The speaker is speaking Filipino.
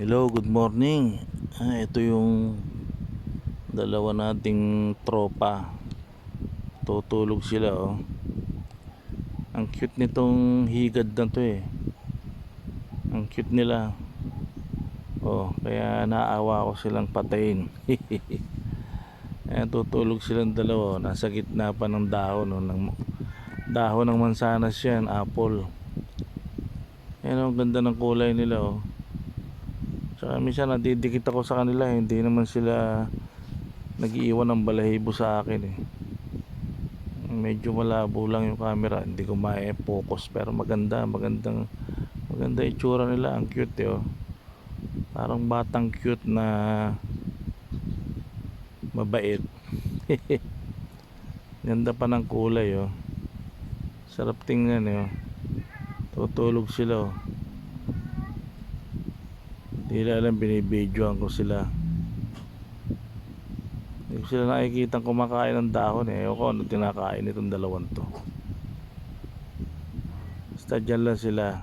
Hello, good morning. Ito yung dalawa nating tropa. Tutulog sila oh. Ang cute nitong higad na to eh. Ang cute nila. Oh, kaya naawa ko silang patayin. Tutulog silang dalawa oh. Nasa gitna pa ng dahon oh, dahon ng mansanas yan, apple. Ang ganda ng kulay nila oh. Tsaka minsan nadidikit ako sa kanila, hindi naman sila nag-iiwan ng balahibo sa akin eh. Medyo malabo lang yung camera, hindi ko ma-focus, pero maganda itsura nila. Ang cute eh oh. Parang batang cute na mabait. Ganda pa ng kulay oh. Sarap tingnan eh oh. Tutulog sila oh. Hindi alam, binibidyoan ko sila. Hindi ko sila nakikita kumakain ng dahon eh. Ewan ko ano tinakain itong dalawang to. Basta dyan lang sila.